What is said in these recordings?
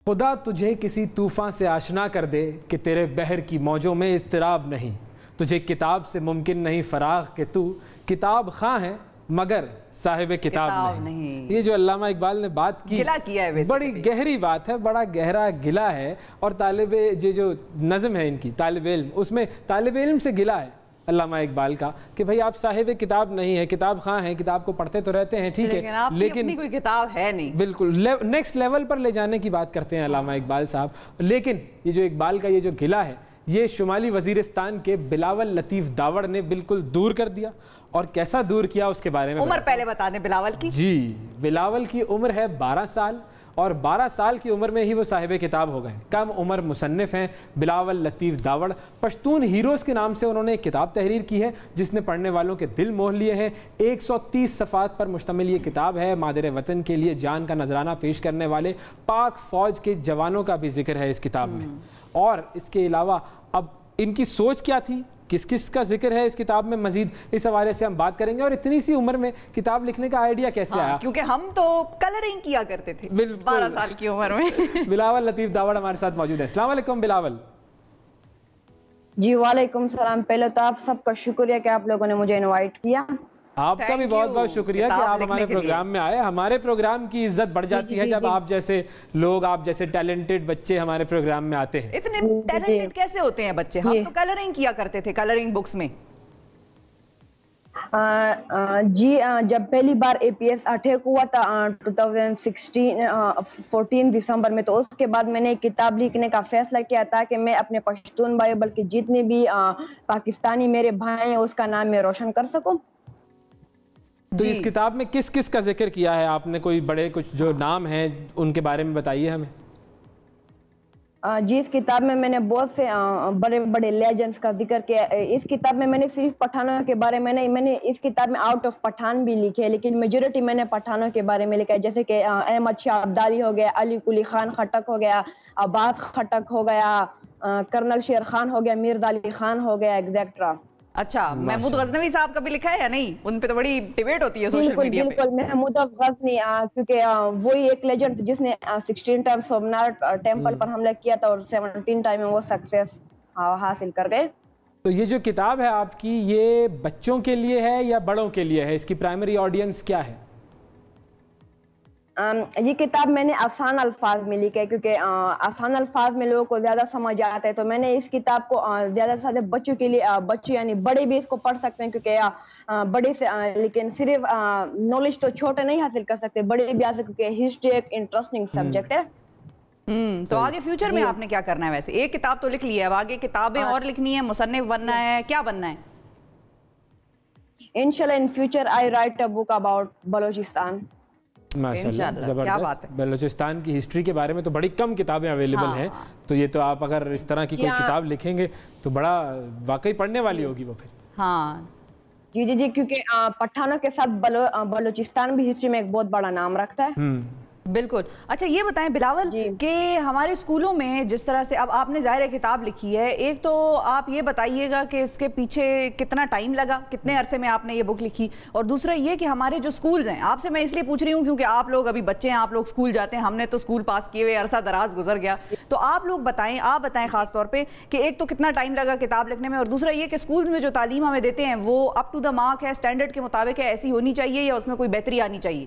خدا تجھے کسی طوفان سے آشنا کر دے کہ تیرے بحر کی موجوں میں اضطراب نہیں. تجھے کتاب سے ممکن نہیں فراغ کہ تو کتاب خواں ہے مگر صاحب کتاب نہیں. یہ جو علامہ اقبال نے بات کی بڑی گہری بات ہے, بڑا گہرا گلہ ہے. اور یہ جو نظم ہے ان کی طالب علم, اس میں طالب علم سے گلہ ہے علامہ اقبال کا کہ بھئی آپ صاحب کتاب نہیں ہے, کتاب خواں ہیں, کتاب کو پڑھتے تو رہتے ہیں ٹھیک ہے لیکن کوئی کتاب ہے نہیں. بالکل نیکسٹ لیول پر لے جانے کی بات کرتے ہیں علامہ اقبال صاحب. لیکن یہ جو اقبال کا یہ جو گلہ ہے یہ شمالی وزیرستان کے بلاول لطیف داوڑ نے بالکل دور کر دیا. اور کیسا دور کیا اس کے بارے میں عمر پہلے بتا دیں بلاول کی. جی, بلاول کی عمر ہے 12 سال اور 12 سال کی عمر میں ہی وہ صاحب کتاب ہو گئے. کم عمر مصنف ہیں بلاول لطیف داوڑ. پشتون ہیروز کے نام سے انہوں نے ایک کتاب تحریر کی ہے جس نے پڑھنے والوں کے دل موہ لیے ہیں. 130 صفحات پر مشتمل یہ کتاب ہے. مادر وطن کے لیے جان کا نذرانہ پیش کرنے والے پاک فوج کے جوانوں کا بھی ذکر ہے اس کتاب میں. اور اس کے علاوہ اب ان کی سوچ کیا تھی, کس کس کا ذکر ہے اس کتاب میں, مزید اس حوالے سے ہم بات کریں گے. اور اتنی سی عمر میں کتاب لکھنے کا آئیڈیا کیسے آیا, کیونکہ ہم تو کلرنگ کیا کرتے تھے 12 سال کی عمر میں. بلاول لطیف داوڑ ہمارے ساتھ موجود ہے. السلام علیکم بلاول. جی وعلیکم السلام. پہلے تو آپ سب کا شکریہ کہ آپ لوگوں نے مجھے انوائٹ کیا. آپ کا بھی بہت بہت شکریہ کہ آپ ہمارے پروگرام میں آئے. ہمارے پروگرام کی عزت بڑھ جاتی ہے جب آپ جیسے لوگ, آپ جیسے ٹیلنٹڈ بچے ہمارے پروگرام میں آتے ہیں. اتنے ٹیلنٹڈ کیسے ہوتے ہیں بچے؟ ہم تو کلرنگ کیا کرتے تھے, کلرنگ بکس میں. جی جب پہلی بار APS اٹیک ہوا تھا 14 دسمبر میں, تو اس کے بعد میں نے ایک کتاب لکھنے کا فیصلہ کیا تھا کہ میں اپنے پشتون بھائی بلکہ جتنے بھی پاکستانی میرے بھائی ہیں اس کا نام میں روشن کر سکوں. تو اس کتاب میں کس کس کا ذکر کیا ہے آپ نے؟ کوئی بڑے کچھ جو نام ہیں ان کے بارے میں بتائیے ہمیں. جی اس کتاب میں نے بہت سے بڑے بڑے لیجنڈز کا ذکر کیا. اس کتاب میں نے صرف پٹھانوں کے بارے میں نہیں, میں نے اس کتاب میں آؤٹ آف پٹھان بھی لکھے, لیکن میجورٹی میں نے پٹھانوں کے بارے میں لکھا ہے. جیسے کہ احمد شاہ عبدالی ہو گیا, علی قلی خان خٹک ہو گیا, عباس خٹک ہو گیا, کرنل شیر خان ہو گیا, مرزا علی خان ہو گیا, ایگزیکٹرا. اچھا, محمود غزنوی صاحب کا بھی لکھا ہے یا نہیں؟ ان پہ تو بڑی ڈیبیٹ ہوتی ہے سوشل میڈیا پہ. بالکل محمود غزنوی, کیونکہ وہی ایک لیجنڈ جس نے 16 ٹائم سومناتھ ٹیمپل پر حملہ کیا تھا اور 17 ٹائم میں وہ سکسیس حاصل کر گئے. تو یہ جو کتاب ہے آپ کی یہ بچوں کے لیے ہے یا بڑوں کے لیے ہے؟ اس کی پرائمری آڈینس کیا ہے؟ یہ کتاب میں نے آسان الفاظ میں لکھا ہے کیونکہ آسان الفاظ میں لوگوں کو زیادہ سمجھ آتا ہے. تو میں نے اس کتاب کو زیادہ سے زیادہ بچوں کے لیے, بچے یعنی بڑے بھی اس کو پڑھ سکتے ہیں کیونکہ بڑے سے, لیکن صرف نالج تو چھوٹے نہیں حاصل کر سکتے, بڑے بھی آ سکتے کیونکہ ہسٹری ایک انٹرسٹنگ سبجیکٹ ہے. تو آگے فیوچر میں آپ نے کیا کرنا ہے؟ ویسے ایک کتاب تو لکھ لی ہے, اب آگے کتابیں اور لکھنی ہے, مصنف بننا ہے, کیا بننا ہے؟ انشاءاللہ in future I right a book about Balochistan. ماشاءاللہ زبردست. بلوچستان کی ہسٹری کے بارے میں تو بڑی کم کتابیں اویلیبل ہیں, تو یہ تو آپ اگر اس طرح کی کوئی کتاب لکھیں گے تو بڑا واقعی پڑھنے والی ہوگی وہ پھر. ہاں جی جی جی, کیونکہ پٹھانوں کے ساتھ بلوچستان بھی ہسٹری میں ایک بہت بڑا نام رکھتا ہے. بالکل. اچھا یہ بتائیں بلاول کہ ہمارے اسکولوں میں جس طرح سے اب آپ نے ظاہر کتاب لکھی ہے, ایک تو آپ یہ بتائیے گا کہ اس کے پیچھے کتنا ٹائم لگا, کتنے عرصے میں آپ نے یہ بک لکھی, اور دوسرا یہ کہ ہمارے جو اسکولز ہیں, آپ سے میں اس لیے پوچھ رہی ہوں کیونکہ آپ لوگ ابھی بچے ہیں, آپ لوگ اسکول جاتے ہیں, ہم نے تو اسکول پاس کیے ہوئے عرصہ دراز گزر گیا, تو آپ لوگ بتائیں, آپ بتائیں خاص طور پہ کہ ایک تو کتنا ٹائم لگا کتاب لکھنے میں, اور دوسرا یہ کہ اسکولز میں جو تعلیم ہمیں دیتے ہیں وہ اپ ٹو دا مارک ہے, اسٹینڈرڈ کے مطابق ہے, ایسی ہونی چاہیے یا اس میں کوئی بہتری آنی چاہیے؟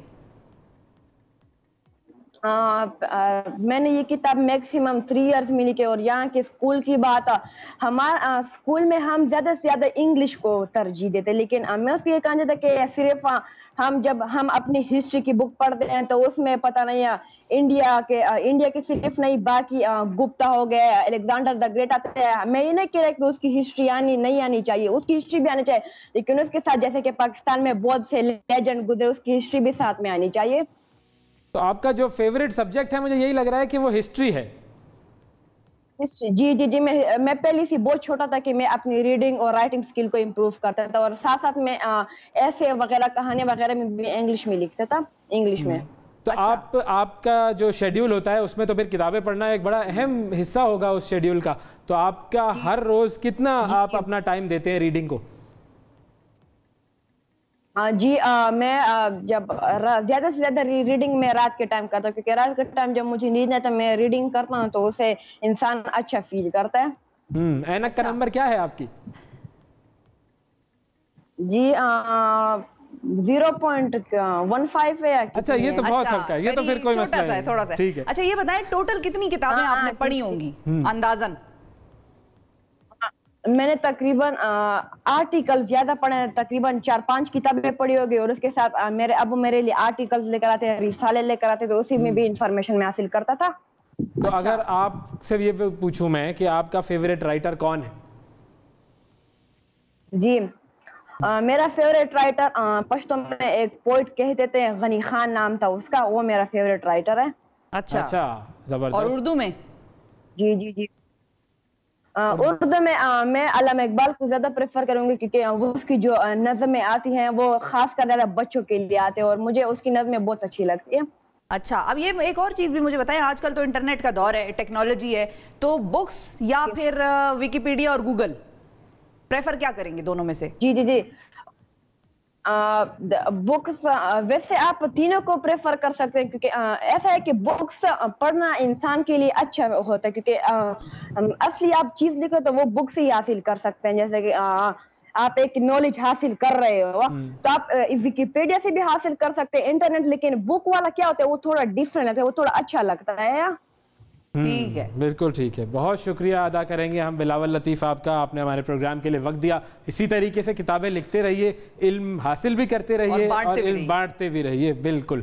میں نے یہ کتاب میکسیمم 3 ایئرز میں لکھی. اور یہاں کے اسکول کی بات, ہمارا اسکول میں ہم زیادہ سے زیادہ انگلش کو ترجیح دیتے, لیکن میں اس کو یہ کہنا چاہتا کہ صرف جب ہم اپنی ہسٹری کی بک پڑھتے ہیں تو اس میں پتہ نہیں انڈیا کے صرف نہیں, باقی گپتا ہو گیا, الیگزینڈر دا گریٹ آتے ہیں. میں یہ نہیں کہہ رہا کہ اس کی ہسٹری نہیں آنی چاہیے, اس کی ہسٹری بھی آنی چاہیے, لیکن اس کے ساتھ جیسے کہ پاکستان میں بہت سے لیجنڈ گزرے, اس کی ہسٹری بھی ساتھ میں آنی چاہیے. تو آپ کا جو فیوریٹ سبجیکٹ ہے مجھے یہی لگ رہا ہے کہ وہ ہسٹری ہے. جی جی جی, میں پہلے سے بہت چھوٹا تھا کہ میں اپنی ریڈنگ اور رائٹنگ سکل کو امپروو کرتا تھا, اور ساتھ ساتھ میں ایسے وغیرہ کہانی وغیرہ میں بھی انگلش میں لکھتا تھا, انگلش میں. تو آپ کا جو شیڈیول ہوتا ہے اس میں تو پھر کتابیں پڑھنا ایک بڑا اہم حصہ ہوگا اس شیڈیول کا, تو آپ کا ہر روز کتنا آپ اپنا ٹائم دیتے ہیں ریڈنگ کو؟ جی میں جب زیادہ سے زیادہ ریڈنگ میں رات کے ٹائم کرتا ہوں، کیونکہ رات کے ٹائم جب مجھے نیند آتا ہے میں ریڈنگ کرتا ہوں تو اسے انسان اچھا فیل کرتا ہے۔ اینک کا نمبر کیا ہے آپ کی؟ جی 0.15 ہے۔ اچھا یہ تو بہت ہلکا ہے، یہ تو پھر کوئی مسئلہ نہیں، تھوڑا سا ٹھیک ہے۔ اچھا یہ بتائیں ٹوٹل کتنی کتابیں آپ نے پڑھی ہوں گی اندازاً؟ میں نے تقریباً آرٹیکل زیادہ پڑھے ہیں، تقریباً 4-5 کتابیں پڑھی ہوگی، اور اس کے ساتھ میرے ابو میرے لیے آرٹیکل لے کر آتے ہیں، رسالے لے کر آتے، تو اسی میں بھی انفارمیشن میں حاصل کرتا تھا۔ تو اگر آپ سے یہ پوچھوں میں کہ آپ کا فیوریٹ رائٹر کون ہے؟ جی میرا فیوریٹ رائٹر پشتو میں ایک پوئٹ کہتے تھے، غنی خان نام تھا اس کا، وہ میرا فیوریٹ رائٹر ہے۔ اچھا زبردست۔ اور اردو میں؟ جی جی جی اردو میں علامہ اقبال کو زیادہ پریفر کروں گی، کیونکہ اس کی جو نظمیں آتی ہیں وہ خاص کر زیادہ بچوں کے لیے آتے ہیں اور مجھے اس کی نظمیں بہت اچھی لگتی ہیں۔ اچھا اب یہ ایک اور چیز بھی مجھے بتائیں، آج کل تو انٹرنیٹ کا دور ہے، ٹیکنالوجی ہے، تو بکس یا پھر ویکیپیڈیا اور گوگل پریفر کیا کریں گے دونوں میں سے؟ جی جی جی بکس ویسے آپ تینوں کو پریفر کر سکتے ہیں، کیونکہ ایسا ہے کہ بکس پڑھنا انسان کے لیے اچھا ہوتا ہے، کیونکہ اصلی آپ چیز لکھو تو وہ بک سے ہی حاصل کر سکتے ہیں، جیسے کہ آپ ایک نالج حاصل کر رہے ہو تو آپ ویکیپیڈیا سے بھی حاصل کر سکتے ہیں انٹرنیٹ، لیکن بک والا کیا ہوتا ہے وہ تھوڑا ڈیفرنٹ لگتا ہے، وہ تھوڑا اچھا لگتا ہے۔ ٹھیک ہے، بالکل ٹھیک ہے، بہت شکریہ ادا کریں گے ہم بلاول لطیف آپ کا، آپ نے ہمارے پروگرام کے لیے وقت دیا۔ اسی طریقے سے کتابیں لکھتے رہیے، علم حاصل بھی کرتے رہیے اور علم بانٹتے بھی رہیے، بالکل۔